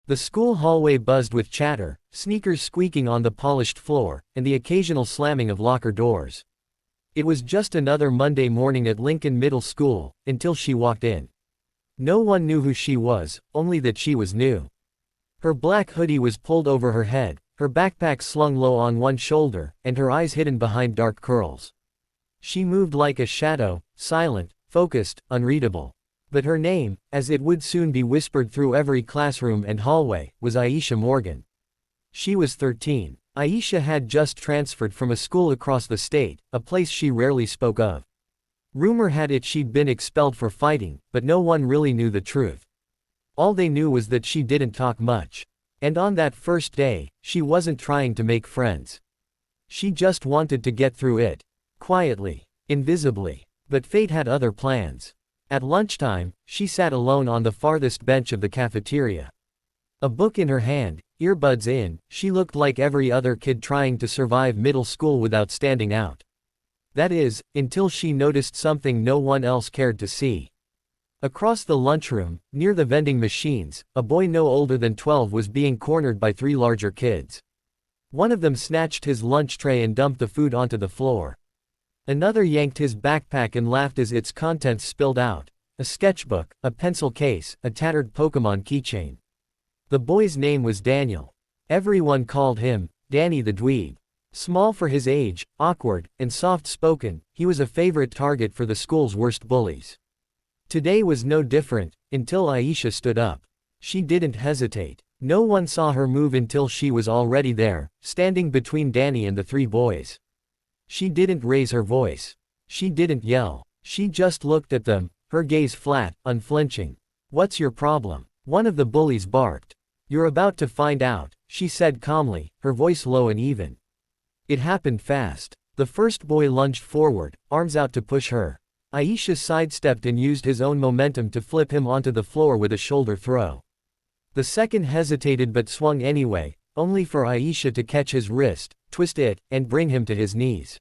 The school hallway buzzed with chatter, sneakers squeaking on the polished floor, and the occasional slamming of locker doors. It was just another Monday morning at Lincoln Middle School, until she walked in. No one knew who she was, only that she was new. Her black hoodie was pulled over her head, her backpack slung low on one shoulder, and her eyes hidden behind dark curls. She moved like a shadow, silent, focused, unreadable. But her name, as it would soon be whispered through every classroom and hallway, was Aisha Morgan. She was 13. Aisha had just transferred from a school across the state, a place she rarely spoke of. Rumor had it she'd been expelled for fighting, but no one really knew the truth. All they knew was that she didn't talk much. And on that first day, she wasn't trying to make friends. She just wanted to get through it. Quietly. Invisibly. But fate had other plans. At lunchtime, she sat alone on the farthest bench of the cafeteria. A book in her hand, earbuds in, she looked like every other kid trying to survive middle school without standing out. That is, until she noticed something no one else cared to see. Across the lunchroom, near the vending machines, a boy no older than 12 was being cornered by 3 larger kids. One of them snatched his lunch tray and dumped the food onto the floor. Another yanked his backpack and laughed as its contents spilled out: a sketchbook, a pencil case, a tattered Pokemon keychain. The boy's name was Daniel. Everyone called him Danny the Dweeb. Small for his age, awkward, and soft-spoken, he was a favorite target for the school's worst bullies. Today was no different, until Aisha stood up. She didn't hesitate. No one saw her move until she was already there, standing between Danny and the 3 boys. She didn't raise her voice. She didn't yell. She just looked at them, her gaze flat, unflinching. "What's your problem?" one of the bullies barked. "You're about to find out," she said calmly, her voice low and even. It happened fast. The first boy lunged forward, arms out to push her. Aisha sidestepped and used his own momentum to flip him onto the floor with a shoulder throw. The second hesitated but swung anyway, only for Aisha to catch his wrist, twist it, and bring him to his knees.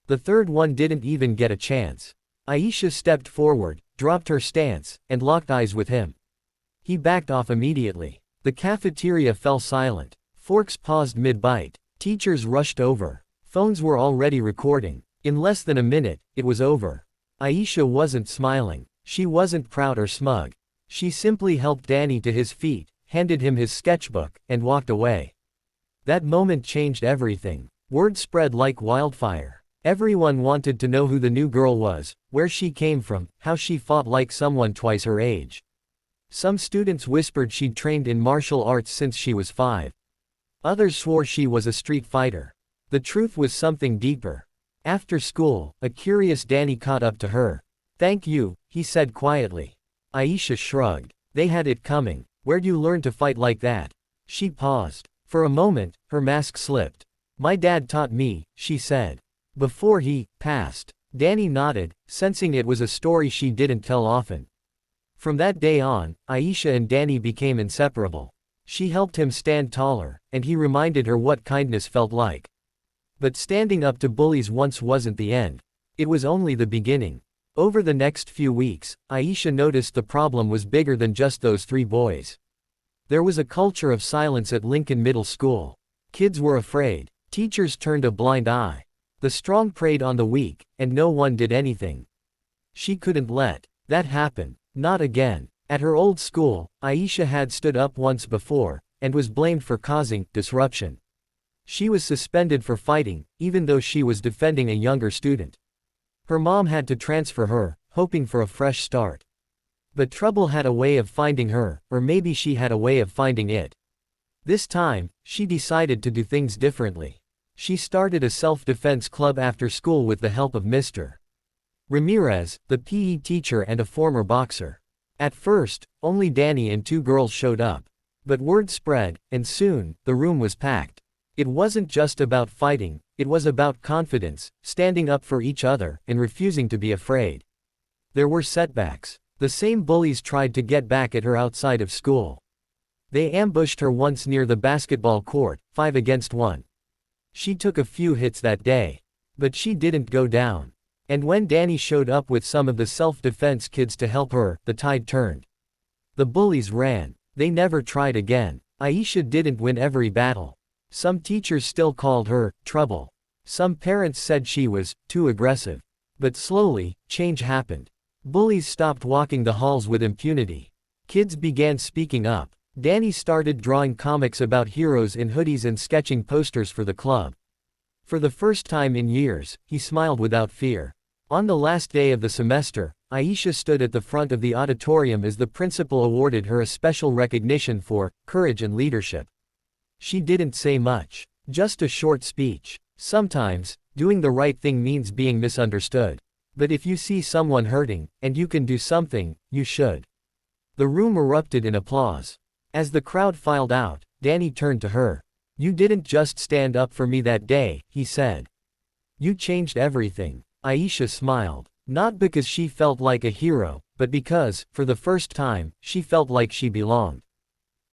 The third one didn't even get a chance. Aisha stepped forward, dropped her stance, and locked eyes with him. He backed off immediately. The cafeteria fell silent. Forks paused mid-bite. Teachers rushed over. Phones were already recording. In less than a minute, it was over. Aisha wasn't smiling. She wasn't proud or smug. She simply helped Danny to his feet, handed him his sketchbook, and walked away. That moment changed everything. Word spread like wildfire. Everyone wanted to know who the new girl was, where she came from, how she fought like someone twice her age. Some students whispered she'd trained in martial arts since she was 5. Others swore she was a street fighter. The truth was something deeper. After school, a curious Danny caught up to her. "Thank you," he said quietly. Aisha shrugged. They had it coming. "Where'd you learn to fight like that?" She paused. For a moment, her mask slipped. "My dad taught me," she said. "Before he passed." Danny nodded, sensing it was a story she didn't tell often. From that day on, Aisha and Danny became inseparable. She helped him stand taller, and he reminded her what kindness felt like. But standing up to bullies once wasn't the end. It was only the beginning. Over the next few weeks, Aisha noticed the problem was bigger than just those 3 boys. There was a culture of silence at Lincoln Middle School. Kids were afraid. Teachers turned a blind eye. The strong preyed on the weak, and no one did anything. She couldn't let that happen. Not again. At her old school, Aisha had stood up once before, and was blamed for causing disruption. She was suspended for fighting, even though she was defending a younger student. Her mom had to transfer her, hoping for a fresh start. But trouble had a way of finding her, or maybe she had a way of finding it. This time, she decided to do things differently. She started a self-defense club after school with the help of Mr. Ramirez, the PE teacher and a former boxer. At first, only Danny and 2 girls showed up. But word spread, and soon, the room was packed. It wasn't just about fighting, it was about confidence, standing up for each other, and refusing to be afraid. There were setbacks. The same bullies tried to get back at her outside of school. They ambushed her once near the basketball court, 5 against 1. She took a few hits that day. But she didn't go down. And when Danny showed up with some of the self-defense kids to help her, the tide turned. The bullies ran. They never tried again. Aisha didn't win every battle. Some teachers still called her trouble. Some parents said she was too aggressive. But slowly, change happened. Bullies stopped walking the halls with impunity. Kids began speaking up. Danny started drawing comics about heroes in hoodies and sketching posters for the club. For the first time in years, he smiled without fear. On the last day of the semester, Aisha stood at the front of the auditorium as the principal awarded her a special recognition for courage and leadership. She didn't say much, just a short speech. Sometimes, doing the right thing means being misunderstood. But if you see someone hurting, and you can do something, you should. The room erupted in applause. As the crowd filed out, Danny turned to her. "You didn't just stand up for me that day," he said. "You changed everything." Aisha smiled. Not because she felt like a hero, but because, for the first time, she felt like she belonged.